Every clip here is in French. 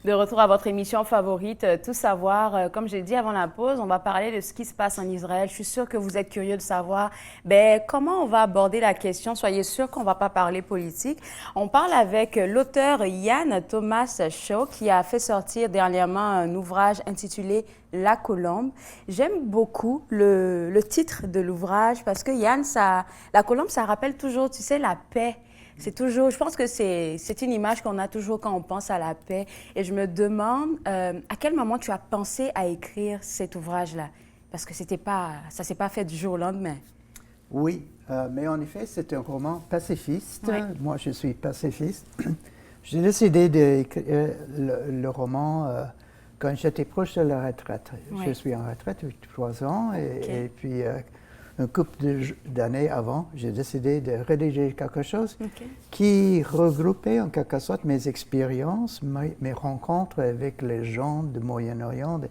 De retour à votre émission favorite, Tout savoir. Comme j'ai dit avant la pause, on va parler de ce qui se passe en Israël. Je suis sûre que vous êtes curieux de savoir comment on va aborder la question. Soyez sûrs qu'on ne va pas parler politique. On parle avec l'auteur Yann Thomas Shaw qui a fait sortir dernièrement un ouvrage intitulé La Colombe. J'aime beaucoup le titre de l'ouvrage parce que Yann, la colombe, ça rappelle toujours, tu sais, la paix. C'est toujours, je pense que c'est une image qu'on a toujours quand on pense à la paix. Et je me demande à quel moment tu as pensé à écrire cet ouvrage-là? Parce que ça ne s'est pas fait du jour au lendemain. Oui, mais en effet, c'est un roman pacifiste. Oui. Moi, je suis pacifiste. J'ai décidé d'écrire le roman quand j'étais proche de la retraite. Oui. Je suis en retraite depuis 3 ans Okay. et puis un couple d'années avant, j'ai décidé de rédiger quelque chose qui regroupait en quelque sorte mes expériences, mes rencontres avec les gens du Moyen-Orient,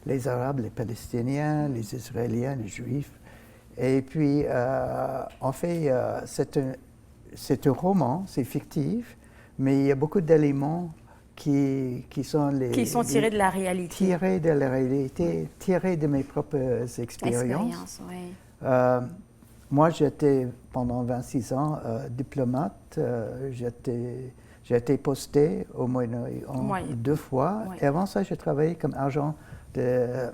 les Arabes, les Palestiniens, les Israéliens, les Juifs. Et puis, en fait, c'est un roman, c'est fictif, mais il y a beaucoup d'éléments qui sont tirés de la réalité. Tirés de la réalité, tirés de mes propres expériences. Oui. Moi, j'étais pendant 26 ans diplomate. J'ai été posté au Moyen-Orient 2 fois. Oui. Et avant ça, j'ai travaillé comme agent de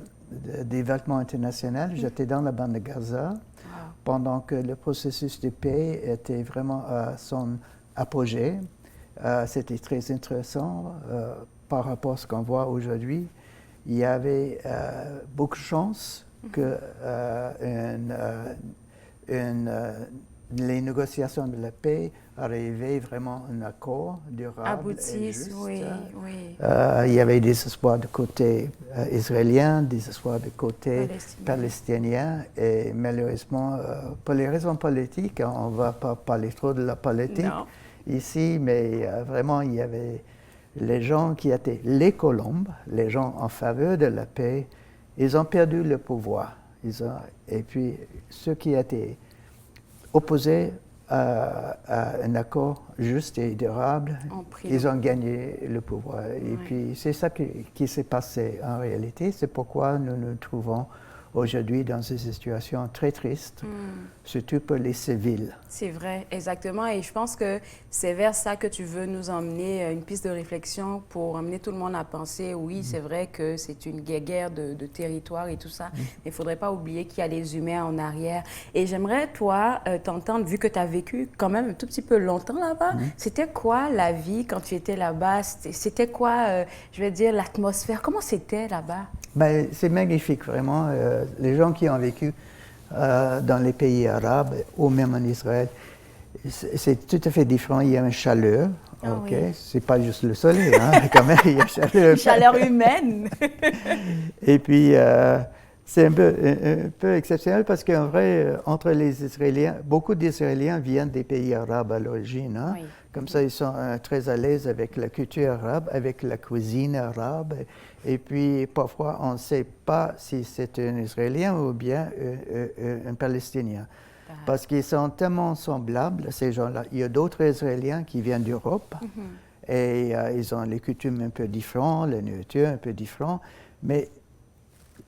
développement international. J'étais dans la bande de Gaza pendant que le processus de paix était vraiment à son apogée. C'était très intéressant par rapport à ce qu'on voit aujourd'hui. Il y avait beaucoup de chance que les négociations de la paix arrivaient vraiment à un accord durable et juste. Oui. Il y avait des espoirs du côté israélien, des espoirs du côté palestinien. Et malheureusement, pour les raisons politiques, on ne va pas parler trop de la politique ici, mais vraiment, il y avait les gens qui étaient les colombes, les gens en faveur de la paix. Ils ont perdu le pouvoir. Et puis, ceux qui étaient opposés à un accord juste et durable, ils ont gagné le pouvoir. Et puis, c'est ça qui s'est passé en réalité. C'est pourquoi nous nous trouvons aujourd'hui dans une situation très triste, surtout pour les civils. C'est vrai, exactement. Et je pense que c'est vers ça que tu veux nous emmener, une piste de réflexion pour emmener tout le monde à penser, oui, c'est vrai que c'est une guerre de territoire et tout ça, mais il ne faudrait pas oublier qu'il y a des humains en arrière. Et j'aimerais, toi, t'entendre, vu que tu as vécu quand même un tout petit peu longtemps là-bas, c'était quoi la vie quand tu étais là-bas? C'était quoi, je vais dire, l'atmosphère? Comment c'était là-bas? Ben, c'est magnifique, vraiment. Les gens qui ont vécu dans les pays arabes ou même en Israël, c'est tout à fait différent. Il y a une chaleur, c'est pas juste le soleil, quand même, il y a une chaleur. Une chaleur humaine. Et puis, c'est un peu exceptionnel parce qu'en vrai, entre les Israéliens, beaucoup d'Israéliens viennent des pays arabes à l'origine. Comme ça, ils sont très à l'aise avec la culture arabe, avec la cuisine arabe. Et puis, parfois, on ne sait pas si c'est un Israélien ou bien un Palestinien. Parce qu'ils sont tellement semblables, ces gens-là. Il y a d'autres Israéliens qui viennent d'Europe et ils ont les coutumes un peu différentes, la nourriture un peu différente. Mais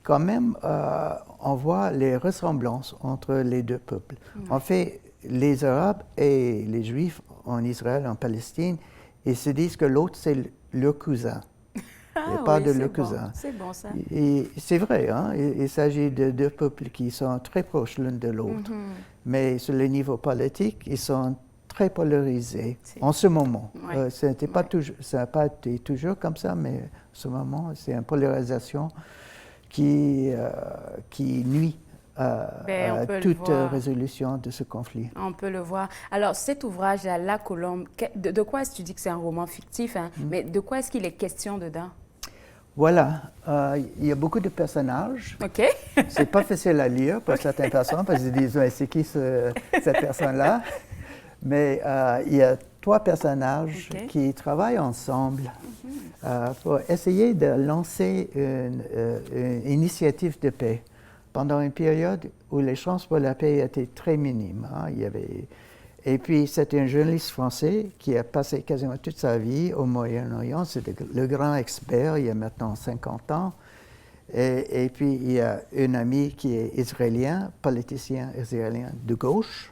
quand même, on voit les ressemblances entre les deux peuples. En fait, les Arabes et les Juifs en Israël, en Palestine, ils se disent que l'autre, c'est leur cousin. Et pas de leur cousin. C'est bon, ça. Et c'est vrai, il s'agit de deux peuples qui sont très proches l'un de l'autre. Mais sur le niveau politique, ils sont très polarisés en ce moment. Ça n'a pas été toujours comme ça, mais en ce moment, c'est une polarisation qui nuit à toute résolution de ce conflit. On peut le voir. Alors, cet ouvrage, La Colombe, de quoi est-ce que tu dis que c'est un roman fictif, mais de quoi est-ce qu'il est question dedans? Voilà, il y a beaucoup de personnages. OK. C'est pas facile à lire pour certaines personnes parce qu'ils disent c'est qui cette personne-là. Mais il y a 3 personnages qui travaillent ensemble pour essayer de lancer une initiative de paix pendant une période où les chances pour la paix étaient très minimes. Et puis, c'était un journaliste français qui a passé quasiment toute sa vie au Moyen-Orient. C'était le grand expert, il y a maintenant 50 ans. Et puis, il y a un ami qui est israélien, politicien israélien de gauche.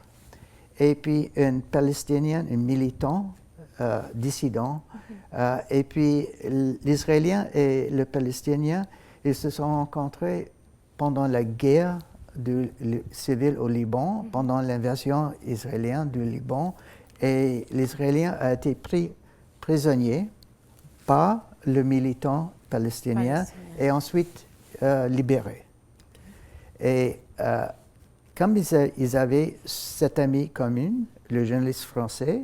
Et puis, un Palestinien, un militant, dissident. Et puis, l'Israélien et le Palestinien, ils se sont rencontrés pendant la guerre civile au Liban, pendant l'invasion israélienne du Liban. Et l'Israélien a été pris prisonnier par le militant palestinien et ensuite libéré. Et comme ils avaient cet ami commun, le journaliste français,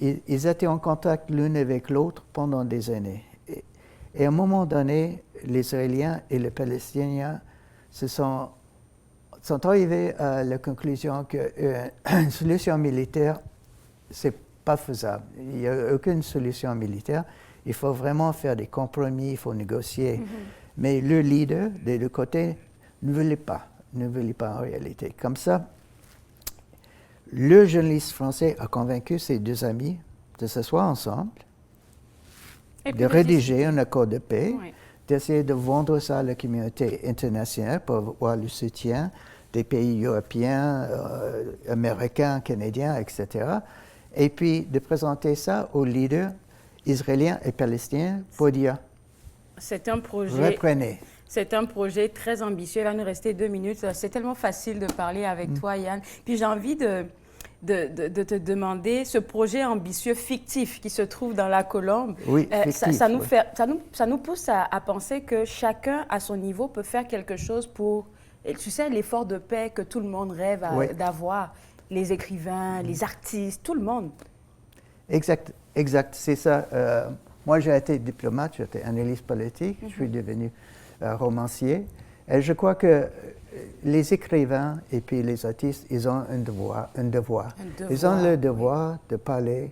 ils étaient en contact l'un avec l'autre pendant des années. Et à un moment donné, les Israéliens et les Palestiniens sont arrivés à la conclusion qu'une solution militaire, c'est pas faisable. Il n'y a aucune solution militaire. Il faut vraiment faire des compromis, il faut négocier. Mais le leader des deux côtés ne voulait pas en réalité. Comme ça, le journaliste français a convaincu ses deux amis de s'asseoir ensemble, de rédiger un accord de paix, d'essayer de vendre ça à la communauté internationale pour avoir le soutien des pays européens, américains, canadiens, etc. Et puis de présenter ça aux leaders israéliens et palestiniens pour dire c'est un projet. Reprenez. C'est un projet très ambitieux. Il va nous rester 2 minutes. C'est tellement facile de parler avec toi, Yann. Puis j'ai envie de te demander, ce projet ambitieux fictif qui se trouve dans la colombe, ça nous pousse à penser que chacun, à son niveau, peut faire quelque chose pour, tu sais, l'effort de paix que tout le monde rêve d'avoir. Les écrivains, les artistes, tout le monde. Exact, c'est ça. Moi, j'ai été diplomate, j'étais analyste politique, je suis devenu romancier. Et je crois que les écrivains et puis les artistes, ils ont un devoir. Ils ont le devoir de parler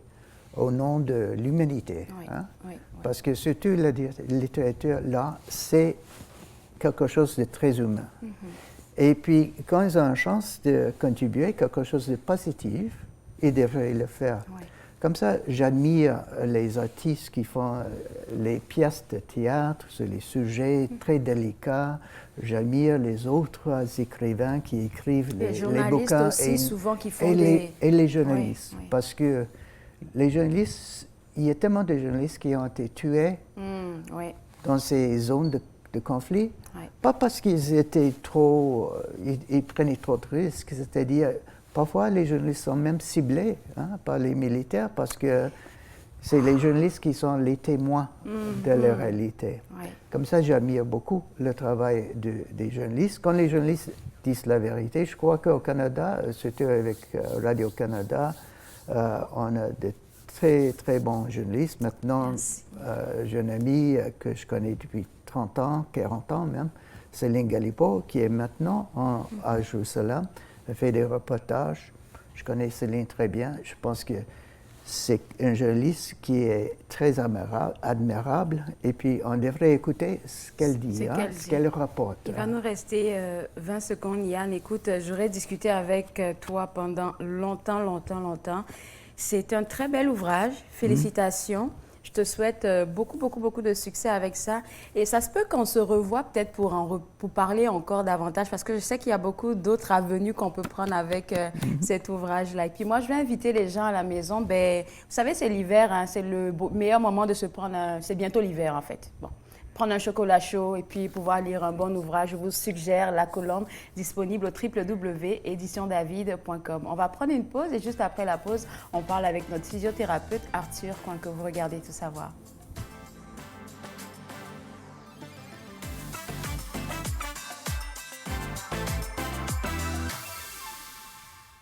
au nom de l'humanité. Parce que surtout la littérature, là, c'est quelque chose de très humain. Et puis, quand ils ont une chance de contribuer à quelque chose de positif, ils devraient le faire. Comme ça, j'admire les artistes qui font les pièces de théâtre sur les sujets très délicats. J'admire les autres écrivains qui écrivent les bouquins. Aussi, souvent, qui font et les journalistes. Parce que les journalistes, il y a tellement de journalistes qui ont été tués dans ces zones de conflit. Pas parce qu'ils étaient ils prenaient trop de risques, c'est-à-dire parfois, les journalistes sont même ciblés par les militaires parce que c'est les journalistes qui sont les témoins de la réalité. Comme ça, j'admire beaucoup le travail des journalistes. Quand les journalistes disent la vérité, je crois qu'au Canada, surtout avec Radio-Canada, on a de très, très bons journalistes. Maintenant, j'ai un ami que je connais depuis 30 ans, 40 ans même, Céline Galipo, qui est maintenant à Jérusalem. Elle fait des reportages. Je connais Céline très bien. Je pense que c'est un journaliste qui est très admirable. Et puis, on devrait écouter ce qu'elle dit, ce qu'elle rapporte. Il va nous rester 20 secondes, Yann. Écoute, j'aurais discuté avec toi pendant longtemps. C'est un très bel ouvrage. Félicitations. Je te souhaite beaucoup de succès avec ça. Et ça se peut qu'on se revoie peut-être pour parler encore davantage, parce que je sais qu'il y a beaucoup d'autres avenues qu'on peut prendre avec cet ouvrage-là. Et puis moi, je vais inviter les gens à la maison. Vous savez, c'est l'hiver, c'est le meilleur moment de se prendre c'est bientôt l'hiver, en fait. Bon. Prendre un chocolat chaud et puis pouvoir lire un bon ouvrage. Je vous suggère La Colombe, disponible au www.éditiondavid.com. On va prendre une pause et juste après la pause, on parle avec notre physiothérapeute Arthur, que vous regardez Tout savoir.